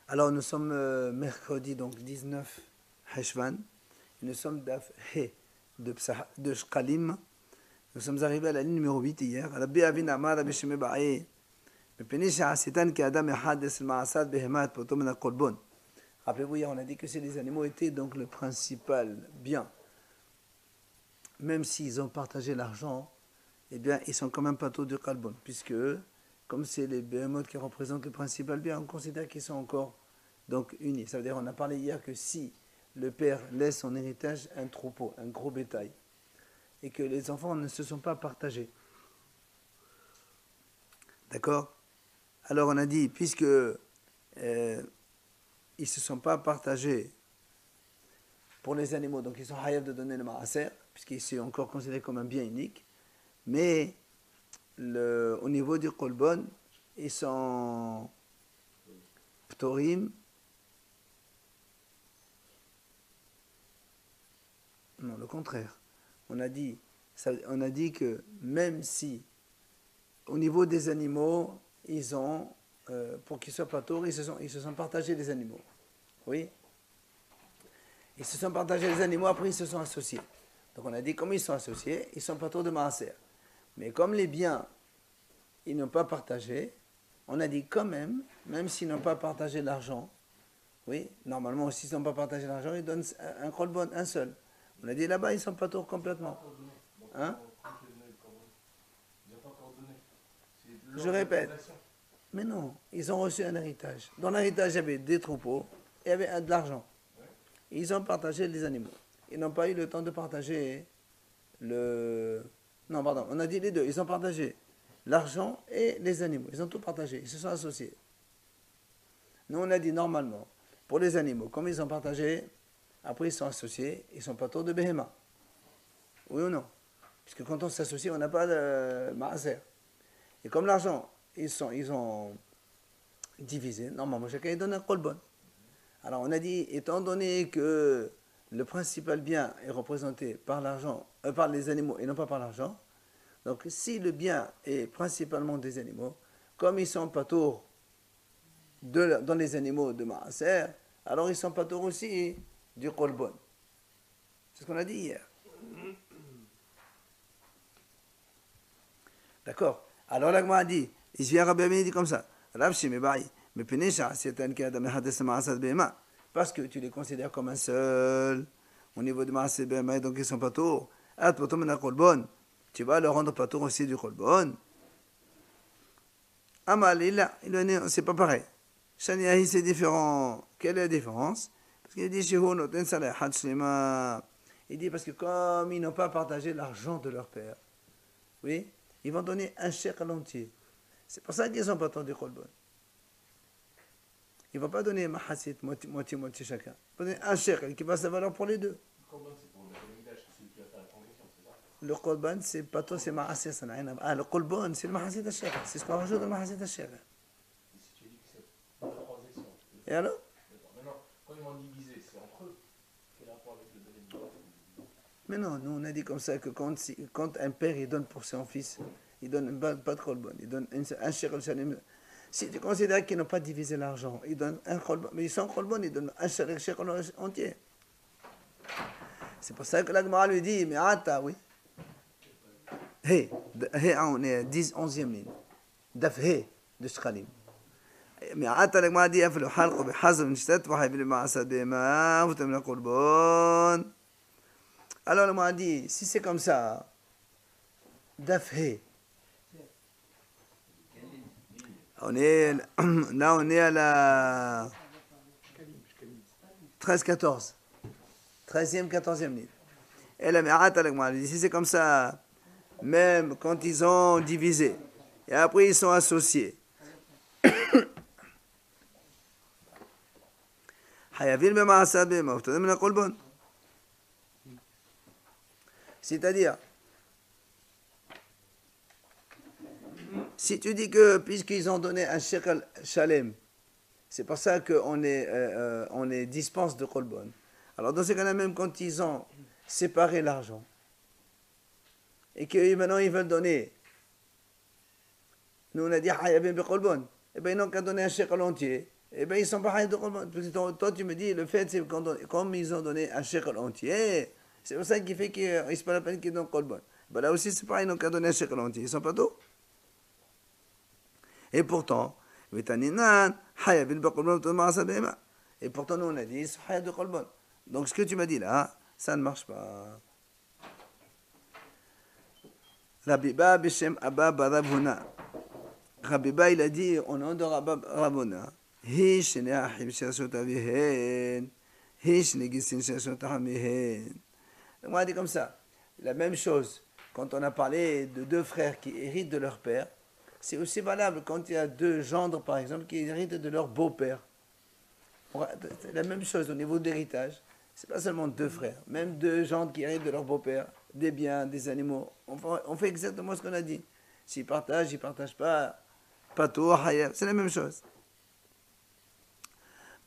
Alors nous sommes mercredi, donc 19 Heshvan. Nous sommes d'Af He de Shkalim. Nous sommes arrivés à la ligne numéro 8 hier. Rabbi Avin Amar Rabbi Shimei Ba'e. Rappelez-vous, hier on a dit que si les animaux étaient donc le principal bien, même s'ils ont partagé l'argent, eh bien ils sont quand même pas tôt du Kalbon, puisque comme c'est les behemoths qui représentent le principal bien, on considère qu'ils sont encore donc unis. Ça veut dire, on a parlé hier que si le père laisse en héritage un troupeau, un gros bétail, et que les enfants ne se sont pas partagés, d'accord? Alors on a dit, puisque ils ne se sont pas partagés pour les animaux, donc ils sont hayav de donner le maaser, puisqu'ils sont encore considérés comme un bien unique, mais au niveau du kolbon, ils sont ptorim. Non, le contraire. On a dit que même si au niveau des animaux, ils ont, pour qu'ils soient pas tours, ils se sont partagés les animaux. Oui. Ils se sont partagés les animaux, après ils se sont associés. Donc on a dit, comme ils sont associés, ils sont pas tours de maaser. Mais comme les biens, ils n'ont pas partagé, on a dit quand même s'ils n'ont pas partagé l'argent, oui, normalement, s'ils n'ont pas partagé l'argent, ils donnent un kolbon, un seul. On a dit là-bas, ils ne sont pas tours complètement. Hein? Je répète. Mais non, ils ont reçu un héritage. Dans l'héritage, il y avait des troupeaux et il y avait de l'argent. Ils ont partagé les animaux. Ils n'ont pas eu le temps de partager le... Non, pardon, on a dit les deux. Ils ont partagé l'argent et les animaux. Ils ont tout partagé. Ils se sont associés. Nous, on a dit normalement, pour les animaux, comme ils ont partagé, après ils sont associés, ils ne sont pas tours de Behema. Oui ou non? Puisque quand on s'associe, on n'a pas de maaser. Et comme l'argent, ils ont divisé, normalement, chacun donne un kolbon. Alors on a dit, étant donné que le principal bien est représenté par l'argent, par les animaux et non pas par l'argent, donc si le bien est principalement des animaux, comme ils ne sont pas tours dans les animaux de maaser, alors ils ne sont pas tours aussi du kolbon. C'est ce qu'on a dit hier. D'accord? Alors l'agma a dit, il vient Rabbi Amini dit comme ça, parce que tu les considères comme un seul, au niveau de Maaseh Behema, donc ils sont pas tours. Tu vas leur rendre pas tour aussi du kolbon. Amal, c'est pas pareil. Shaniahi, c'est différent. Quelle est la différence? Parce qu'il dit, il dit parce que comme ils n'ont pas partagé l'argent de leur père, oui, ils vont donner un chèque à l'entier. C'est pour ça qu'ils ne sont pas tant du kolbon. Ils ne vont pas donner mahasit, moitié chacun. Ils vont donner un chèque qui va sa valeur pour les deux. Le kolbon, c'est pas toi, c'est mahasit. Ah, le kolbon, c'est le mahasit de chèque. C'est ce qu'on rajoute dans le mahasit de chèque. Et alors? Quand ils m'ont divisé, c'est entre eux. Quel rapport avec le deuxième? Mais non, nous on a dit comme ça que quand un père il donne pour son fils, il donne pas de kolbon, il donne un shekel shalim. Si tu considères qu'ils n'ont pas divisé l'argent, ils donnent un kolbon, mais ils sont kolbon, ils donnent un shekel entier. C'est pour ça que l'Agmara lui dit, mais attends, oui. Hé, on est 11e ligne. Daf Hé de Shkalim. Mais attends, l'Agmara dit, affaire le halq, bihazm, nishtat, wahib le ma'asad, bima, vous t'aimez le kolbon. Alors, on m'a dit, si c'est comme ça, Dafhe. Là, on est à la 13-14. 13e, 14e ligne. Et là, mais arrête avec moi. Si c'est comme ça, même quand ils ont divisé, et après ils sont associés. C'est-à-dire, si tu dis que puisqu'ils ont donné un shekel shalem, c'est pour ça qu'on est dispense de kolbon. Alors dans ces cas-là, même quand ils ont séparé l'argent, et que maintenant ils veulent donner, nous on a dit hayabim be kolbon, et bien ils n'ont qu'à donner un shekel entier, Eh bien, ils sont pas hayat de Korban. Parce que toi, tu me dis, le fait, c'est comme ils ont donné un shekel entier, c'est pour ça qu'il fait qu'il n'est pas la peine qu'ils donnent Korban. Ben là aussi, c'est pareil, ils n'ont qu'à donner un shekel entier. Ils sont pas tout. Et pourtant, et pourtant, nous, on a dit, ils sont hayat de Korban. Donc, ce que tu m'as dit là, ça ne marche pas. Rabiba Bishem Abba Barabuna. Rabiba, il a dit au nom de Rabona, Hish Neahim Shashotavihen, Hish Negisin Shashotahamihen. On a dit comme ça. La même chose, quand on a parlé de deux frères qui héritent de leur père, c'est aussi valable quand il y a deux gendres, par exemple, qui héritent de leur beau-père. C'est la même chose au niveau de l'héritage. C'est pas seulement deux frères, même deux gendres qui héritent de leur beau-père, des biens, des animaux. On fait exactement ce qu'on a dit. S'ils partagent pas. Pas tout, c'est la même chose.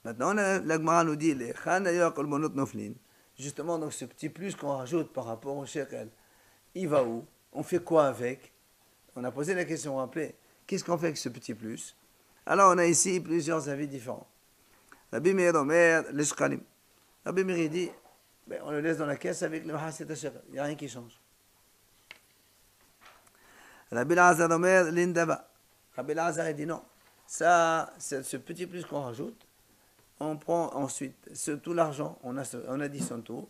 Maintenant, la Gemara nous dit, les Chanayok Olmonot Noflin. Justement, donc ce petit plus qu'on rajoute par rapport au shekel, il va où? On fait quoi avec? On a posé la question, rappelez, qu'est-ce qu'on fait avec ce petit plus? Alors, on a ici plusieurs avis différents. Rabbi Meir Omer, les Shkalim. Rabbi Meir dit, ben, on le laisse dans la caisse avec le Mahaset shekel. Il n'y a rien qui change. Rabbi Lazar Omer, l'Indava. Rabbi Lazar dit non. Ça, c'est ce petit plus qu'on rajoute. On prend ensuite tout l'argent, on additionne tout,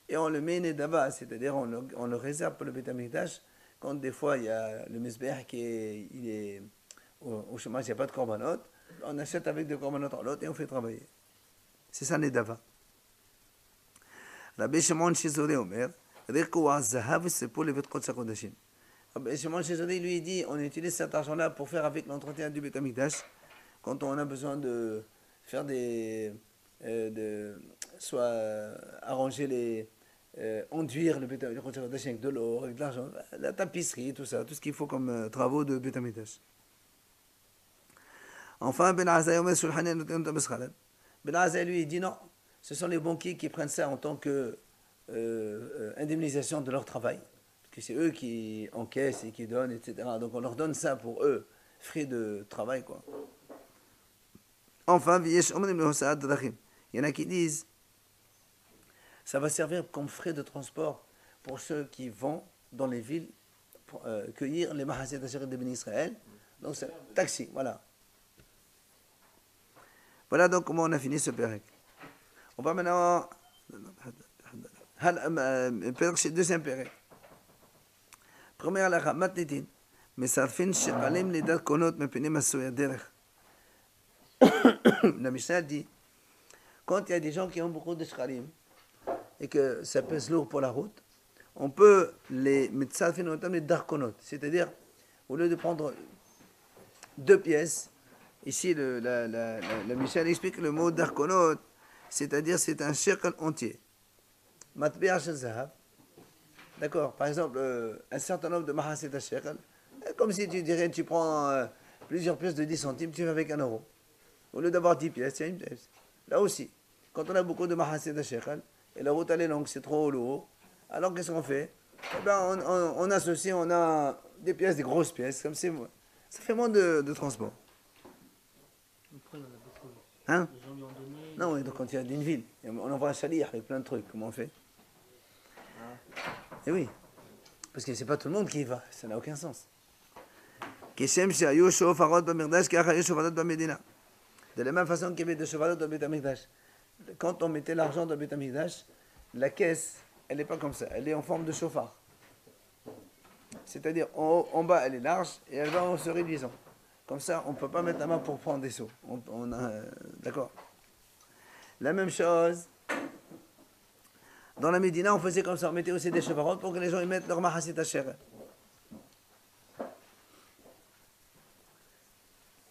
et on le met Nedava, c'est-à-dire on le réserve pour le Beit HaMikdash, quand des fois il y a le Mesber qui est au chômage, il n'y a pas de korbanot, on achète avec des korbanot en lot et on fait travailler. C'est ça Nedava. Rabbi Shimon Shizoré Omer, Rekou HaZahav, c'est pour le Beit Kodesh HaKodashim. Rabbi Shimon Shizoré lui dit, on utilise cet argent-là pour faire avec l'entretien du Beit HaMikdash, quand on a besoin de faire soit arranger enduire le Beit HaMikdash avec de l'eau, avec de l'argent, la tapisserie, tout ça, tout ce qu'il faut comme travaux de Beit HaMikdash. Enfin, Ben Azai Omer Shulchanen Ben Azai lui dit non, ce sont les banquiers qui prennent ça en tant que indemnisation de leur travail, parce que c'est eux qui encaissent et qui donnent, etc. Donc on leur donne ça pour eux, frais de travail, quoi. Enfin, il y en a qui disent ça va servir comme frais de transport pour ceux qui vont dans les villes pour cueillir les Mahaset Asher de Ben Israël. Donc c'est taxi, voilà. Voilà donc comment on a fini ce pérec. On va maintenant deuxième pérec. Première halakha, matnitin, mesarfin sheqalim lidat konot mepene masoya derech. La Mishnah dit, quand il y a des gens qui ont beaucoup de shkalim et que ça pèse lourd pour la route, on peut les mettre les darkonot, c'est-à-dire au lieu de prendre 2 pièces, ici la Mishnah explique le mot darkonot, c'est-à-dire c'est un shekel entier. Matbi'a shel zahav, d'accord, par exemple un certain nombre de mahaset shekel, comme si tu dirais tu prends plusieurs pièces de 10 centimes, tu fais avec 1 euro. Au lieu d'avoir 10 pièces, il y a une pièce. Là aussi, quand on a beaucoup de mahaset de shekel, et la route elle est longue, c'est trop lourd, alors qu'est-ce qu'on fait? Eh ben, on associe, on a des pièces, des grosses pièces, comme c'est moi. Ça fait moins de transport. Après, on a beaucoup. Hein? Les gens lui ont donné. Non, oui, donc quand il y a d'une ville, on envoie un chalit avec plein de trucs, comment on fait? Eh oui, parce que c'est pas tout le monde qui y va, ça n'a aucun sens. De la même façon qu'il y avait des chevalot dans le Beit HaMikdash. Quand on mettait l'argent dans le Beit HaMikdash, la caisse, elle n'est pas comme ça, elle est en forme de chauffard. C'est-à-dire, en bas, elle est large et elle va en se réduisant. Comme ça, on ne peut pas mettre la main pour prendre des seaux. D'accord. La même chose, dans la Médina, on faisait comme ça, on mettait aussi des chevarots pour que les gens y mettent leur mahasit asher.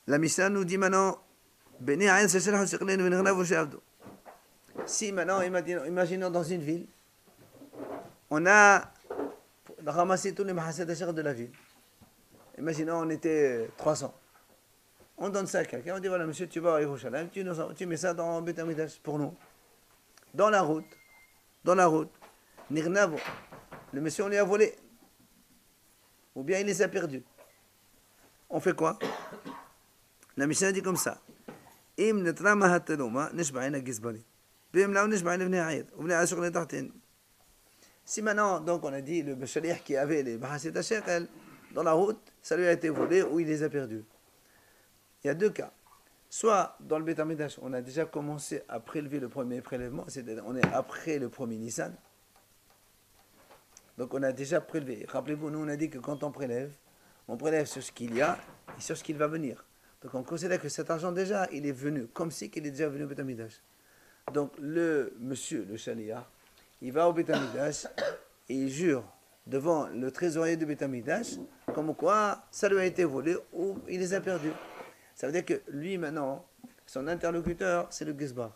La Mishnah nous dit maintenant, si maintenant, imaginons dans une ville, on a ramassé tous les mahaset asher de la ville. Imaginons, on était 300. On donne ça à quelqu'un, on dit voilà, monsieur, tu vas à Yerushalayim, tu mets ça dans Beit HaMikdash pour nous. Dans la route, Nirnavo, le monsieur, on lui a volé. Ou bien il les a perdus. On fait quoi? La Mishnah dit comme ça. אם נתרמה התלומה, נשבעין הגזברים. ואם לא, נשבעין לבני העיר. ובני העיר שוכני תחתינו. Si maintenant, donc on a dit, le shaliach qui avait les Mahasit Shekel, dans la route, ça lui a été volé ou il les a perdus. Il y a deux cas. Soit dans le Beth Amikdash, on a déjà commencé à prélever le premier prélèvement, c'est-à-dire on est après le premier Nissan. Donc on a déjà prélevé. Rappelez-vous, nous on a dit que quand on prélève sur ce qu'il y a et sur ce qu'il va venir. Donc on considère que cet argent déjà, il est venu, comme si il est déjà venu au Beth Amikdash. Donc le monsieur, le shaliach, il va au Beth Amikdash et il jure devant le trésorier du Beth Amikdash comme quoi ça lui a été volé ou il les a perdus. Ça veut dire que lui maintenant, son interlocuteur, c'est le Gizbar.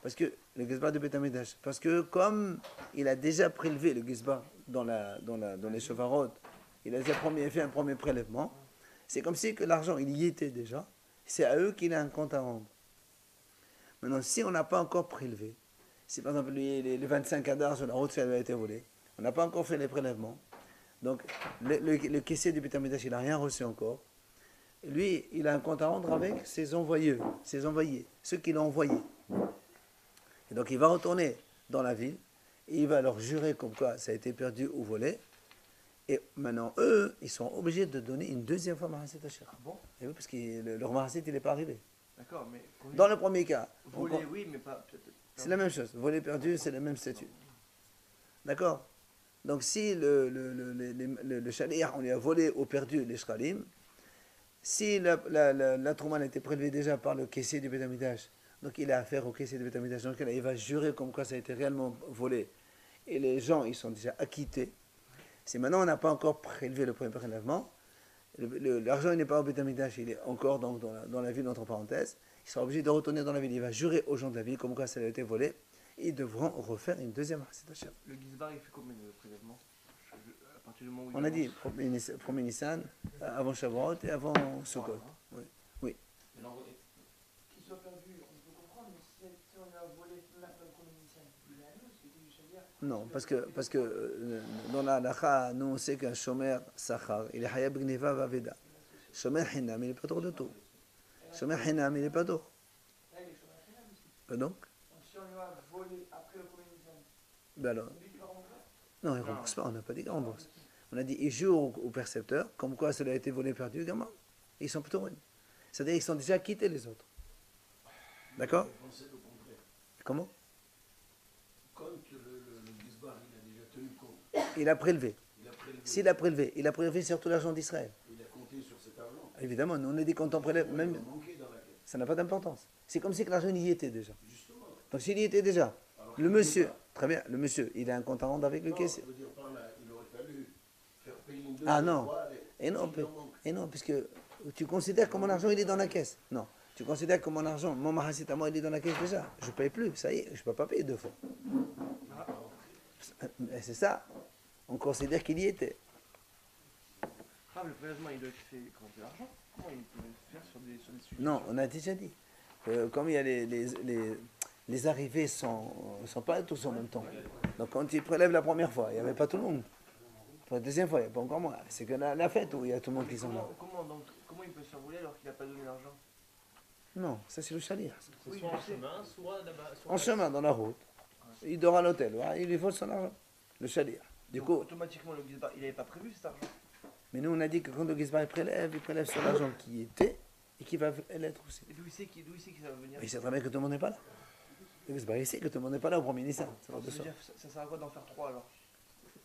Parce que le Gizbar du Beth Amikdash. Parce que comme il a déjà prélevé le Gizbar dans les chevarotes, il a déjà fait un premier prélèvement, c'est comme si que l'argent il y était déjà, c'est à eux qu'il a un compte à rendre. Maintenant, si on n'a pas encore prélevé, si par exemple les 25 cadars sur la route, ça lui a été volé, on n'a pas encore fait les prélèvements, donc le caissier du Beth Amikdash, il n'a rien reçu encore, lui, il a un compte à rendre avec ses envoyés, ceux qui l'ont envoyé. Et donc il va retourner dans la ville, et il va leur jurer comme quoi ça a été perdu ou volé, et maintenant eux, ils sont obligés de donner une deuxième fois Mahasit Asher. Ah bon? Et oui, parce que leur Mahasit, il n'est pas arrivé. D'accord, mais. Dans le premier cas, Voler, oui, mais pas. c'est la même chose. Voler perdu, c'est le même statut. D'accord? Donc si le shaliach, on lui a volé ou perdu les shkalim, si la trouma a été prélevée déjà par le caissier du Beth Amikdash, donc il a affaire au caissier du Beth Amikdash, donc il va jurer comme quoi ça a été réellement volé, et les gens, ils sont déjà acquittés. Si maintenant on n'a pas encore prélevé le premier prélèvement, l'argent n'est pas au Beth Amikdash, il est encore dans la ville, entre parenthèses, il sera obligé de retourner dans la ville, il va jurer aux gens de la ville comme quoi ça a été volé, et ils devront refaire une deuxième Mahasit Asher. Le Gizbar, il fait combien de prélèvements à partir du moment où On a dit premier Nissan, avant Shavuot et avant Sukkot. Oui. Oui. Qu'il soit perdu, on peut comprendre, mais si on a volé même après le premier Nissan, il est à nous, c'est du shaliach. Non, parce que dans la halakha, nous on sait qu'un shomer sachar, il est hayab gneva vaveda. Shomer hinam, il n'est pas tort de tout. Shomer hinam, il n'est pas tort. Là, il est chômeur final aussi. Donc Donc si on lui a volé après le premier Nissan, ben alors, lui qui va rembourser? non, il ne rembourse pas, on n'a pas dit qu'il rembourse. On a dit, il jure au percepteur, comme quoi cela a été volé, perdu, gamin. Ils sont plutôt ruinés. C'est-à-dire qu'ils sont déjà quittés les autres. D'accord? Comment? Quand le Gizbar, il a déjà tenu compte, Il a prélevé. il a prélevé, S'il a prélevé sur tout l'argent d'Israël. il a compté sur cet argent, Évidemment, nous on a dit quand on prélève, il même, va manquer dans la caisse. ça n'a pas d'importance. C'est comme si que l'argent y était déjà. Justement. Donc s'il y était déjà, Alors le qu'il monsieur, n'est pas. très bien, le monsieur, il a un compte à rendre avec le Non, caissier. je veux dire par là, il aurait fallu faire payer une deuxième Ah non. fois, Et non, s'il en manque. puisque tu considères que mon argent il est dans la caisse. Non, tu considères que mon argent, mon mahasit à moi, il est dans la caisse déjà. Je ne paye plus, ça y est, je ne peux pas payer deux fois. C'est ça, on considère qu'il y était. Ah, le prélèvement, il doit être fait quand il y a l'argent. Comment il peut le faire sur des sujets? Non, on a déjà dit. Comme il y a les arrivées sont pas tous en même temps. Donc quand il prélève la première fois, il n'y avait pas tout le monde. Pour la deuxième fois, il n'y a pas encore moi. C'est que la fête où il y a tout le monde qui sont là. Comment il peut se faire voler alors qu'il n'a pas donné l'argent? Non, ça c'est le chalir. Oui, Soit en je sais. chemin, soit là-bas. En chemin, dans la route, il dort à l'hôtel, voilà, il lui vole son argent. Le chalir. Du Donc, coup, automatiquement, le Gizbar, il n'avait pas prévu cet argent. mais nous on a dit que quand le Gizbar il prélève sur l'argent qui était et qui va l'être aussi. Et d'où il sait que ça va venir? Il sait très bien que tout le monde n'est pas là. Le Gizbar il sait que tout le monde n'est pas là au premier Nissan. Ça va de Ça veut soi. dire, ça sert à quoi d'en faire trois alors?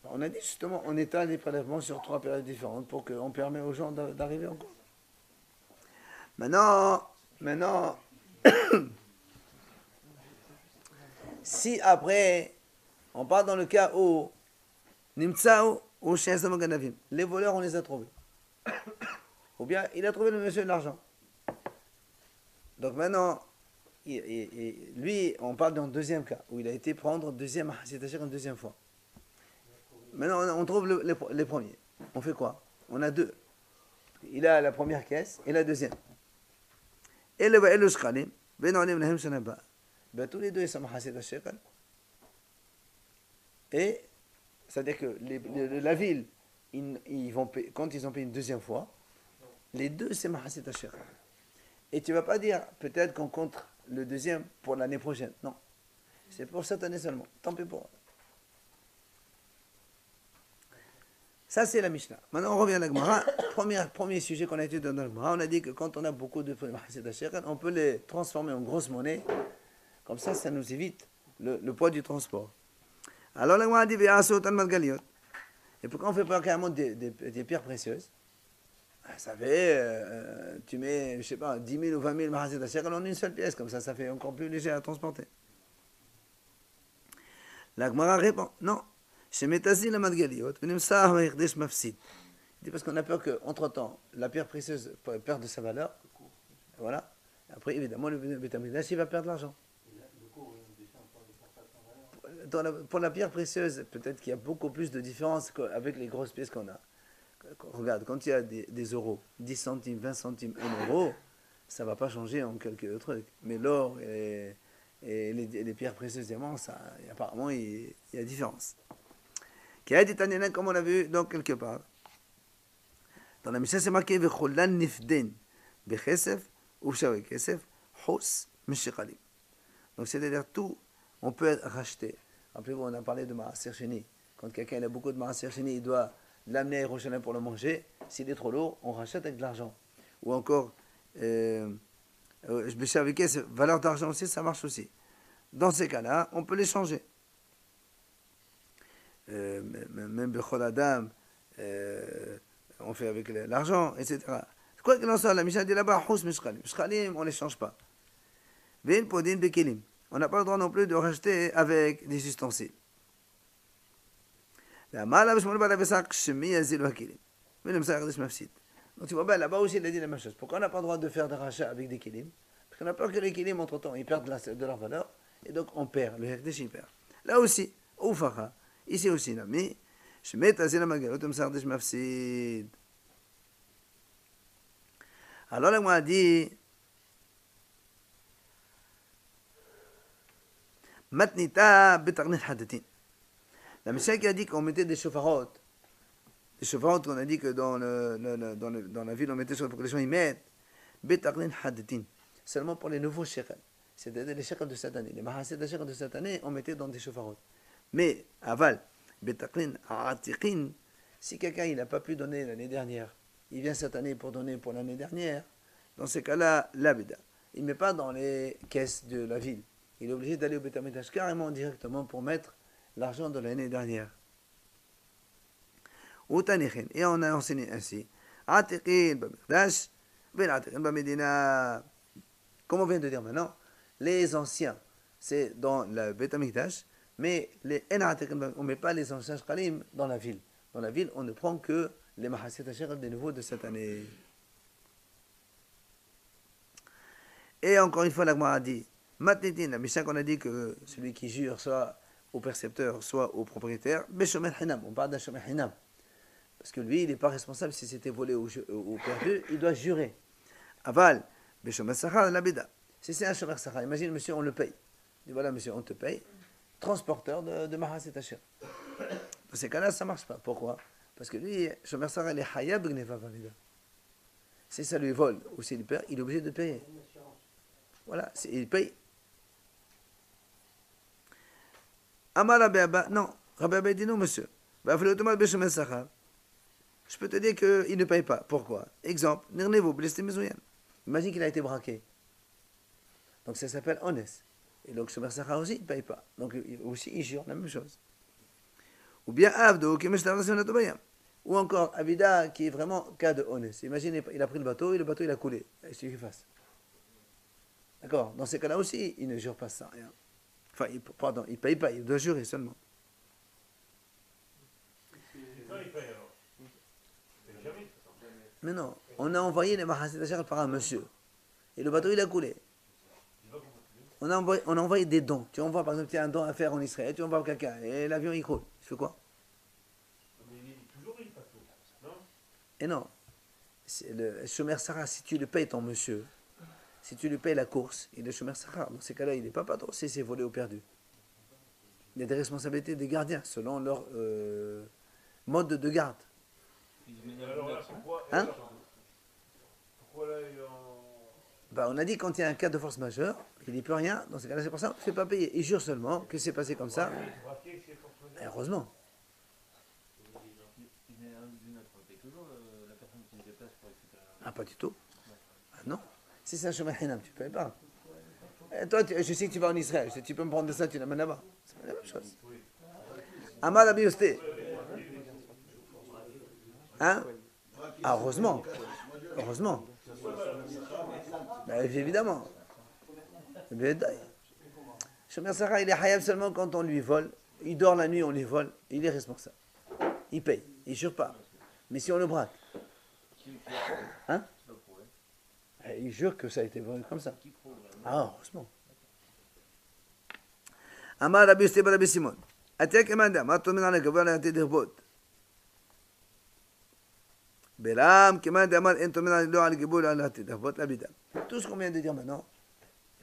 On a dit justement, on étale les prélèvements sur 3 périodes différentes pour qu'on permet aux gens d'arriver encore. Maintenant, si après, on part dans le cas où Nimtsao ou Shenzam Ganavim, les voleurs on les a trouvés. Ou bien il a trouvé le monsieur de l'argent. Donc maintenant, lui, on parle d'un deuxième cas, où il a été prendre deuxième Hasid une deuxième fois. Maintenant, on trouve les premiers. On fait quoi? On a deux. Il a la première caisse et la deuxième. Et le shkalim, tous les deux, ils sont Hasid al-Shekel. Et, c'est-à-dire que la ville, ils vont payer, quand ils ont payé une deuxième fois, les deux, c'est Hasid al-Shekel. Et tu ne vas pas dire, peut-être qu'on compte le deuxième pour l'année prochaine. Non. C'est pour cette année seulement. Tant pis pour eux. Ça, c'est la Mishnah. Maintenant, on revient à la Gemara. Premier sujet qu'on a étudié dans la Gemara, on a dit que quand on a beaucoup de on peut les transformer en grosse monnaie. Comme ça nous évite le poids du transport. Alors, la Gemara dit, et pourquoi on fait pas carrément des pierres précieuses? Ça fait, tu mets, je sais pas, 10 000 ou 20 000 mahaset shekel en une seule pièce. Comme ça fait encore plus léger à transporter. La Gemara répond, non. Shemetazil la madgaliot, v'nimsar v'yirdesh mafsid. Il dit parce qu'on a peur qu'entre-temps, la pierre précieuse perde de sa valeur. Voilà. Après, évidemment, le Beit HaMikdash, il va perdre l'argent. Pour la pierre précieuse, peut-être qu'il y a beaucoup plus de différence avec les grosses pièces qu'on a. Regarde, quand il y a des euros, 10 centimes, 20 centimes, 1 euro, ça ne va pas changer en quelques trucs. Mais l'or et les pierres précieuses, diamants, apparemment, il y a différence. Qui a dit Tanina, comme on l'a vu donc quelque part. Dans la Mishnah, c'est marqué V'cholan nifden b'chesef ou b'shawe kesef hos mishikalim. Donc c'est-à-dire tout, on peut racheter. Rappelez-vous, on a parlé de Maaser Sheni. Quand quelqu'un a beaucoup de Maaser Sheni, il doit l'amener à Yerushalayim pour le manger. S'il est trop lourd, on rachète avec de l'argent. Ou encore, b'shawe kesef, valeur d'argent aussi, ça marche aussi. Dans ces cas-là, on peut les changer. Même Bechol Adam, on fait avec l'argent, etc. Quoi qu'il en soit, la Mishnah dit là-bas, Hous Mishkalim. Mishkalim, on ne les change pas. Vin Podin Bekelim. On n'a pas le droit non plus de racheter avec des ustensiles. Donc tu vois, ben, là-bas aussi, il a dit la même chose. Pourquoi on n'a pas le droit de faire des rachats avec des kilim? Parce qu'on a peur que les kilim, entre-temps, ils perdent de leur valeur, et donc on perd, le hekdesh, il perd. Là aussi, Oufacha. Ici aussi, là, mais je mets à la magalot, comme ça, je m'afsid. Alors là, moi, a dit Matnita betarnit hadatin. La Mishnah qui a dit qu'on mettait des chauffarots. Des chauffarots, on a dit que dans la ville, on mettait pour que les gens y mettent. Betarnit hadatin. Seulement pour les nouveaux shekels. C'est-à-dire les shekels de cette année. Les mahaset de shekels de cette année, on mettait dans des chauffarots. Mais, aval, betaklin, atiqin, si quelqu'un il n'a pas pu donner l'année dernière, il vient cette année pour donner pour l'année dernière, dans ces cas-là, l'abida. Il ne met pas dans les caisses de la ville. Il est obligé d'aller au Beit HaMikdash carrément directement pour mettre l'argent de l'année dernière. Et on a enseigné ainsi. Atiqin, bamikdash, ben atiqin, bamedina. Comme on vient de dire maintenant, les anciens, c'est dans le Beit HaMikdash. Mais on ne met pas les anciens shkalim dans la ville. Dans la ville, on ne prend que les mahaset shekel des nouveaux de cette année. Et encore une fois, la Gemara a dit, Matnitin, la Mishnah qu'on a dit que celui qui jure soit au percepteur, soit au propriétaire, Beshomer Hinam, on parle d'un Shomer Hinam. Parce que lui, il n'est pas responsable si c'était volé ou perdu, il doit jurer. Aval, Beshomer Sachar, la Bida. Si c'est un Shomer Sachar, imagine, monsieur, on le paye. Il dit, voilà, monsieur, on te paye. Transporteur de Mahaset Asher. Dans ces cas-là, ça ne marche pas. Pourquoi? Parce que lui, Shomer Sarah, il est Hayab Gneva Valida. Si ça lui vole ou s'il perd, il est obligé de payer. Voilà, il paye. Amar Rabbi Abba, non. Rabbi Abba dit non, monsieur. Je peux te dire qu'il ne paye pas. Pourquoi? Exemple, imagine qu'il a été braqué. Donc ça s'appelle honnête. Et donc, Shomer Sachar aussi, il ne paye pas. Donc, aussi, il jure la même chose. Ou bien, Avdo, qui me ou encore, Avida, qui est vraiment cas de honnête. Imaginez, il a pris le bateau, et le bateau, il a coulé. Qu'est-ce qu'il fasse? D'accord? Dans ces cas-là aussi, il ne jure pas ça. Rien. Enfin, il ne paye pas, il doit jurer seulement. Mais non, on a envoyé les Mahaset Asher par un monsieur. Et le bateau, il a coulé. On a envoyé des dons. Tu envoies par exemple, tu as un don à faire en Israël, tu envoies quelqu'un, et l'avion il coule. Tu fais quoi? Mais il est toujours il pas tout, non? Et non. Le Shomer Sarah, si tu le payes ton monsieur, si tu lui payes la course, il est Shomer Sarah. Dans ces cas-là, il n'est pas patron si c'est volé ou perdu. Il y a des responsabilités des gardiens selon leur mode de garde. Alors là, pourquoi Hein? pourquoi là, Bah, on a dit quand il y a un cas de force majeure, il n'y peut rien, dans ce cas-là, c'est pour ça qu'on ne fait pas payer. Il jure seulement que c'est passé comme ça. Et heureusement. Ah, pas du tout. Ah, non. Si c'est un chemin hinam, tu ne payes pas. Et toi, je sais que tu vas en Israël, tu peux me prendre ça, tu l'amènes là-bas. C'est la même chose. Amal Abiyosté. Hein? Ah, heureusement. Heureusement. Ben, évidemment. Shomer Sarah, il est hayab seulement quand on lui vole. Il dort la nuit, on lui vole. Il est responsable. Il paye. Il ne jure pas. Mais si on le braque. Hein? Il jure que ça a été volé comme ça. Ah, heureusement. Amar Rabbi Yosef Rabbi Simon. Atek emanda, ma tomin ala gavon la te derbot. Belam kemanda amar en tomin ala lo ala gibol ala te derbot la bidam. Tout ce qu'on vient de dire maintenant,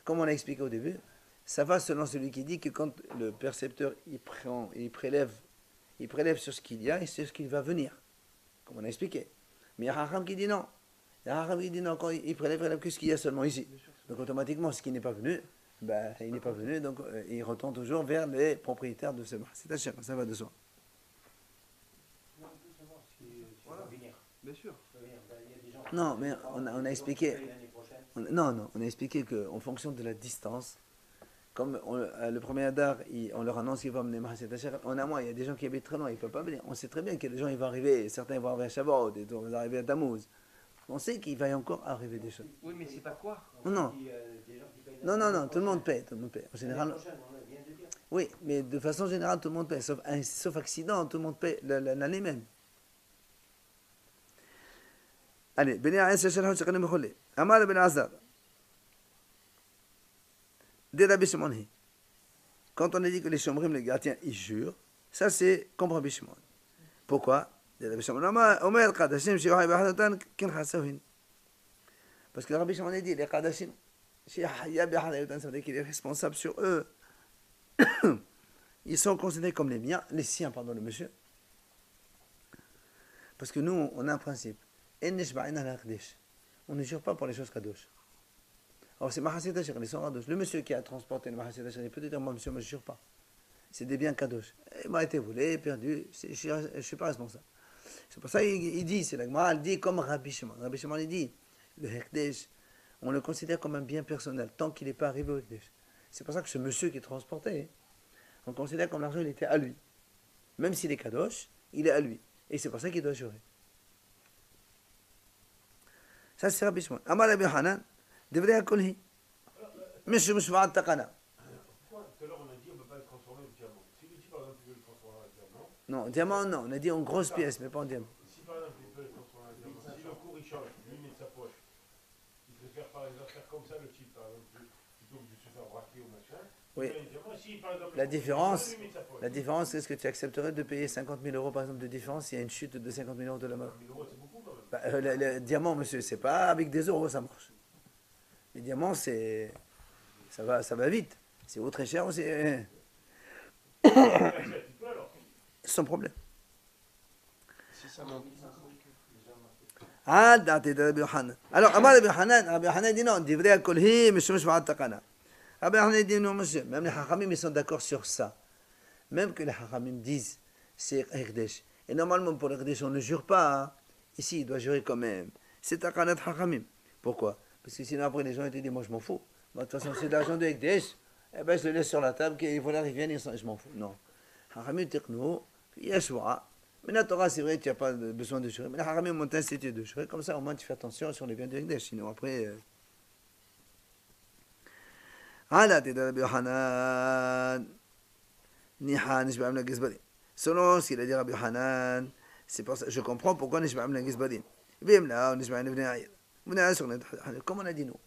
comme on a expliqué au début, ça va selon celui qui dit que quand le percepteur il prélève sur ce qu'il y a et sur ce qu'il va venir, comme on a expliqué. Mais il y a Hacham qui dit non. Il y a Hacham qui dit non, quand il prélève que ce qu'il y a seulement ici. Donc automatiquement, ce qui n'est pas venu, ben, il n'est pas venu, donc il retourne toujours vers les propriétaires de ce marché. C'est ça va de soi. Bien sûr. Non, mais on a expliqué. On a expliqué qu'en fonction de la distance, comme le premier Hadar, on leur annonce qu'il va mener Mahaset Asher, en amont, il y a des gens qui habitent très loin, ils ne peuvent pas venir. On sait très bien que les gens ils vont arriver, certains vont arriver à Shavuot, d'autres vont arriver à Tammuz. On sait qu'il va y encore arriver des choses. Oui, mais c'est pas quoi? Non, tout le monde paie, En général. Oui, mais de façon générale, tout le monde paie, sauf accident, tout le monde paie l'année même. Allez, Beni Aïn Shachalhou Shakanim Bechole. Amar Ben Azar. Dès Rabbi Shimon. Quand on a dit que les Shomrim, les gardiens, ils jurent, ça c'est comme Rabbi Shimon. Pourquoi? Dès Rabbi Shimon. Omer Kadashim Shiohai Bahadatan Kin Chassouhin. Parce que Rabbi Shimon a dit, les Kadashim, Shiohai Bahadatan, ça veut dire qu'il est responsable sur eux. Ils sont considérés comme les siens, pardon, le monsieur. Parce que nous, on a un principe. On ne jure pas pour les choses kadosh. Alors c'est Mahaset Asher, ils sont kadosh. Le monsieur qui a transporté le Mahaset Asher, il peut dire, moi monsieur, moi je ne jure pas. C'est des biens kadosh. Il m'a été volé, perdu, je ne suis pas responsable. C'est pour ça qu'il dit, c'est la Gemara, il dit comme Rabbi Shimon. Rabbi Shimon, il dit, le Hekdesh, on le considère comme un bien personnel, tant qu'il n'est pas arrivé au Hekdesh. C'est pour ça que ce monsieur qui est transporté, on considère comme l'argent, il était à lui. Même s'il est kadosh, il est à lui. Et c'est pour ça qu'il doit jurer. Ça c'est Rabbi Shimon. Amar Rabbi Hanan, devrait accoler. Monsieur Mouchouad Takana. Pourquoi tout à l'heure on a dit on ne peut pas le transformer en diamant? Si lui dit par exemple il veut le transformer en diamant. Non, diamant non, on a dit en grosse pièce, mais pas en diamant. Si par exemple il peut le transformer en diamant, si le cours il change, lui met de sa poche, il préfère par exemple faire comme ça le type par exemple, plutôt que de se faire braquer ou machin. Oui. Si, par exemple, La différence, c'est ce que tu accepterais de payer 50 000 euros par exemple de différence s'il y a une chute de 50 000 euros de la mort. 1000 euros c'est beaucoup quand même. Bah, le diamant, monsieur, c'est pas avec des euros ça marche. Les diamants, ça va vite. C'est ou très cher ou c'est. Sans problème. Si ça monte. Ah, date de Rabbi Hanan. Alors, Rabbi Hanan dit non, divrei akolhi, monsieur Mouchouad Takana. Rabbi Hanan dit non, monsieur. Même les Hachamim, ils sont d'accord sur ça. Même que les Hachamim disent, c'est Hekdesh. Et normalement, pour Hekdesh, on ne jure pas. Hein. Ici, il doit jurer quand même. C'est Takanat Hachamim. Pourquoi? Parce que sinon, après, les gens te disent, moi, je m'en fous. Moi, de toute façon, c'est de l'argent de Hekdesh. Eh bien, je le laisse sur la table, qu'il faut qu'ils viennent, je m'en fous. Non. Hachamim, Tekno, Yeshua. Mais la Torah, c'est vrai, tu n'as pas besoin de jurer. Mais la Haramim ont institué de jurer. Comme ça, au moins, tu fais attention sur les biens de Hekdesh. Sinon, après. Ala te Rabbi Hanan. Niha nishba'am la gizbadim. Selon ce qu'il a dit Rabbi Hanan, c'est pour ça, je comprends pourquoi nishba'am la gizbadim. Bim là, nishba'am ibn Ayr. Comme on a dit nous.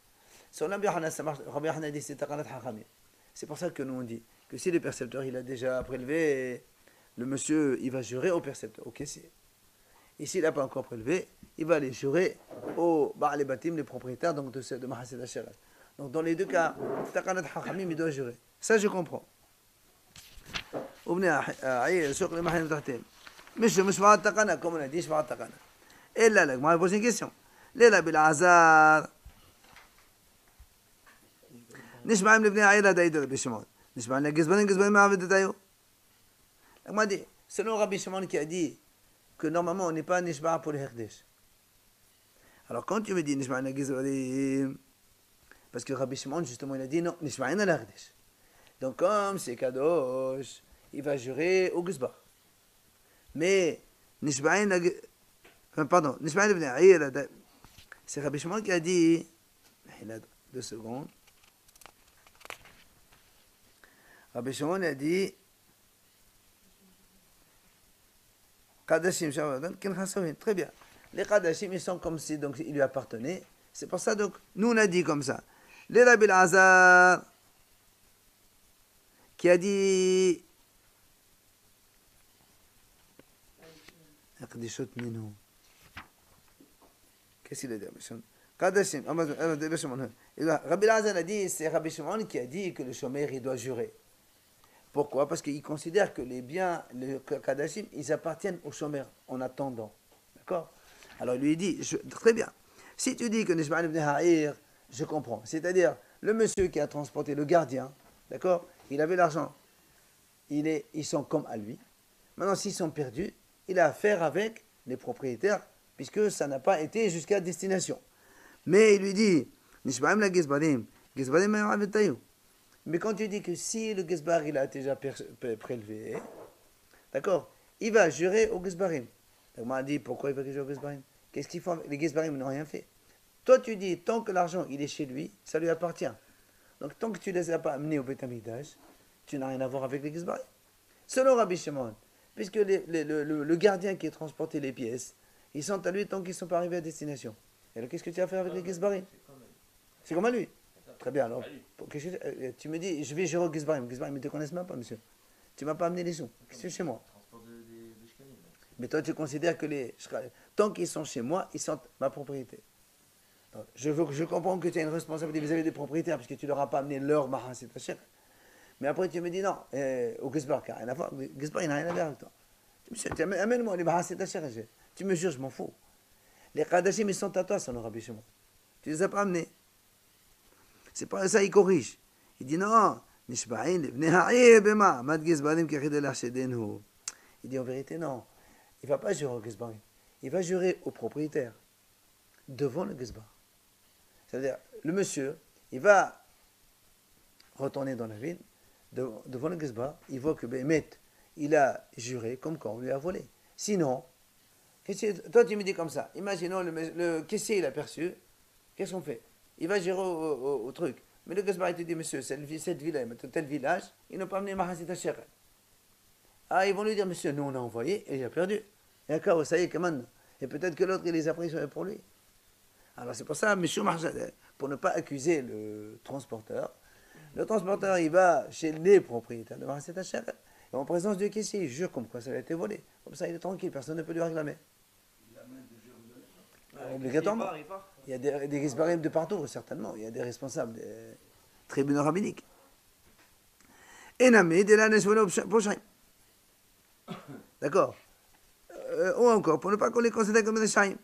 Selon Rabbi Hanan, ça marche. Rabbi Hanan dit c'est Taqanat Hachamim. C'est pour ça que nous on dit que si le percepteur il a déjà prélevé. Le monsieur, il va jurer au percepteur, au caissier. Et s'il n'a pas encore prélevé, il va aller jurer aux Ba'al Batim, les propriétaires donc de Mahaset Asher. Donc dans les deux cas, Taqanat Hachamim, il doit jurer. Ça, je comprends. Mais je me suis fait Taqana, comme on a dit, je me suis fait Taqana. Et là, moi, je pose une question. Léla Bil Hazar. נשבעים לבני העיר עד רבי שמעון. נשבעים לגזברים, גזברים מעבדת היו. Moi, selon Rabbi Shimon qui a dit que normalement on n'est pas nishba pour le hekdesh. Alors quand tu me dis nishba na gizvarim, parce que Rabbi Shimon justement il a dit non, nishba na hekdesh. Donc comme c'est kadosh, il va jurer au gizbar. Mais nishba na pardon, nishba ibn A'ir, c'est Rabbi Shimon qui a dit, il a 2 secondes. Rabbi Shimon a dit Kadashim, très bien. Les Kadashim, ils sont comme si donc, ils lui appartenaient. C'est pour ça donc, nous on a dit comme ça. Les Rabbi Azar, qui a dit qu'est-ce qu'il a dit Kadashim, Rabbi Azar a dit, c'est Rabbi Shimon qui a dit que le chômeur il doit jurer. Pourquoi? Parce qu'il considère que les biens, les Kadashim, ils appartiennent au chômeur en attendant. D'accord? Alors il lui dit, très bien, si tu dis que Nishba'an ibn Ha'ir, je comprends. C'est-à-dire, le monsieur qui a transporté le gardien, d'accord? Il avait l'argent. Ils sont comme à lui. Maintenant, s'ils sont perdus, il a affaire avec les propriétaires, puisque ça n'a pas été jusqu'à destination. Mais il lui dit, Nishba'an la Gizbarim, Gizbarim ma'avetayou. Mais quand tu dis que si le Gizbar il a déjà prélevé, d'accord, il va jurer au Gizbarim. Donc moi, on dit pourquoi il va jurer au Gizbarim? Qu'est-ce qu'ils font? Les Gizbarim n'ont rien fait. Toi, tu dis tant que l'argent il est chez lui, ça lui appartient. Donc tant que tu ne les as pas amenés au Beth Amikdash, tu n'as rien à voir avec les Gizbarim. Selon Rabbi Shimon, puisque le gardien qui a transporté les pièces, ils sont à lui tant qu'ils ne sont pas arrivés à destination. Et alors qu'est-ce que tu vas faire avec les Gizbarim? C'est comme à lui. Très bien, alors, tu me dis, je vais jurer au Gizbarim. Gizbarim, ils ne te connaissent même pas, monsieur. Tu ne m'as pas amené les sous. Qu'est-ce que c'est chez moi? Mais toi, tu considères que tant qu'ils sont chez moi, ils sont ma propriété. Donc, je comprends que tu as une responsabilité vis-à-vis des propriétaires, parce que tu ne leur as pas amené leur mahasit hachir. Mais après, tu me dis, non, au Gizbar, qui n'a rien à voir. Gizbar, il n'a rien à voir avec toi. Monsieur, amène-moi les mahasit hachir. Tu me jures, je m'en fous. Les Kadashim, ils sont à toi, selon Rabbi Shimon. Tu ne les as pas amenés. C'est pas ça, il corrige. Il dit non, il dit en vérité non, il ne va pas jurer au Gizbarim, il va jurer au propriétaire devant le Gizbar. C'est-à-dire, le monsieur, il va retourner dans la ville, devant le Gizbar, il voit que Bémet, il a juré comme quand on lui a volé. Sinon, toi tu me dis comme ça, imaginons le caissier il a perçu, qu'est-ce qu'on fait? Il va gérer au truc. Mais le Gizbar, il te dit, monsieur, cette ville-là, tel village, ils n'ont pas amené Mahasit Hachir. Ah, ils vont lui dire, monsieur, nous on a envoyé et il a perdu. Et d'accord, ça y est, comment? Et peut-être que l'autre, il les a pris pour lui. Alors c'est pour ça, monsieur Mahjad, pour ne pas accuser le transporteur, il va chez les propriétaires de Mahasit Hachir. Et en présence du caissier, il jure comme quoi ça a été volé. Comme ça, il est tranquille, personne ne peut lui réclamer. Obligatoirement. Il y a des Gizbarim de partout, certainement. Il y a des responsables des tribunaux rabbiniques. D'accord. Ou encore, pour ne pas qu'on les considère comme des shaim.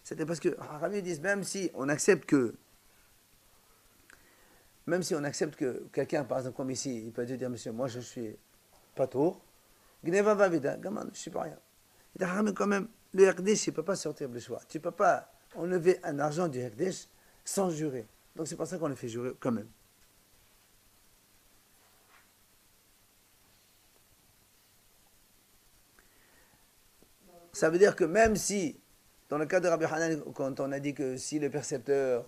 C'était parce que Rabbi disent, même si on accepte que quelqu'un, par exemple, comme ici, il peut te dire, monsieur, moi je suis patour, Gneva va vide, gamin, je ne sais pas rien. Il dit, quand même, le Hekdesh, il ne peut pas sortir le choix. Tu ne peux pas enlever un argent du Hekdesh sans jurer. Donc c'est pour ça qu'on le fait jurer quand même. Ça veut dire que même si, dans le cas de Rabbi Hanan, quand on a dit que si le percepteur,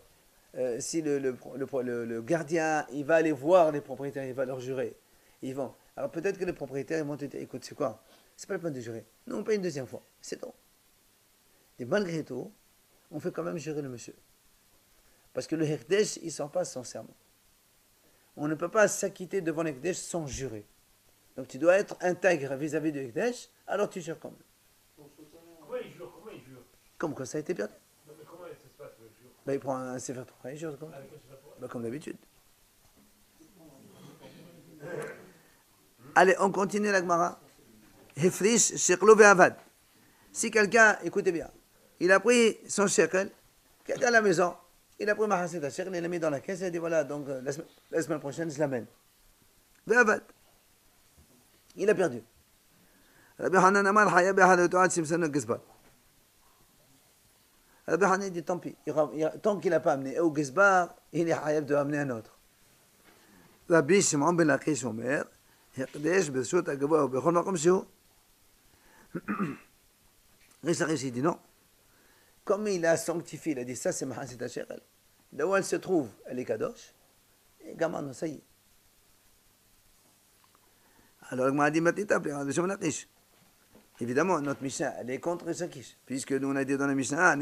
si le gardien, il va aller voir les propriétaires, il va leur jurer, ils vont. Alors peut-être que les propriétaires ils vont te dire, écoute, c'est quoi? C'est pas le point de jurer. Nous, on paye une deuxième fois. C'est tout. Et malgré tout, on fait quand même jurer le monsieur. Parce que le Hekdesh, il ne sort pas sans serment. On ne peut pas s'acquitter devant le Hekdesh sans jurer. Donc tu dois être intègre vis-à-vis du Hekdesh, alors tu jures quand même. Comment il jure? Comme quoi ça a été perdu. Non, mais comment ça se passe le jure? Ben, il prend un Sefer Torah, il jure comme ça. Ben, comme d'habitude. Allez, on continue la Gemara. Hefrish, sheklo ve'avad. Si quelqu'un, écoutez bien, il a pris son shekel Quelqu'un à la maison, il a pris Mahasset Hacher, il l'a mis dans la caisse, il a dit voilà, donc la semaine prochaine, je l'amène. Il a perdu. Rabbi Hanan Amar Haya Behal Toad Simson Gizbar. Rabbi Hanan dit tant pis, tant qu'il n'a pas amené au Gizbar, il est Hayab de amener un autre. Rabbi Shimon Ben Lachish Omer, Hekdesh Beshut Agavoa Bechol Makom Shehu. Rish Lachish dit non. Comme il a sanctifié, il a dit ça c'est Mahasset Hacher. Là où elle se trouve, elle est Kadosh. Et gamin, ça y est. Alors, il m'a dit, évidemment, notre Mishnah, elle est contre Rish Lakish. Puisque nous, on a dit dans la Mishnah,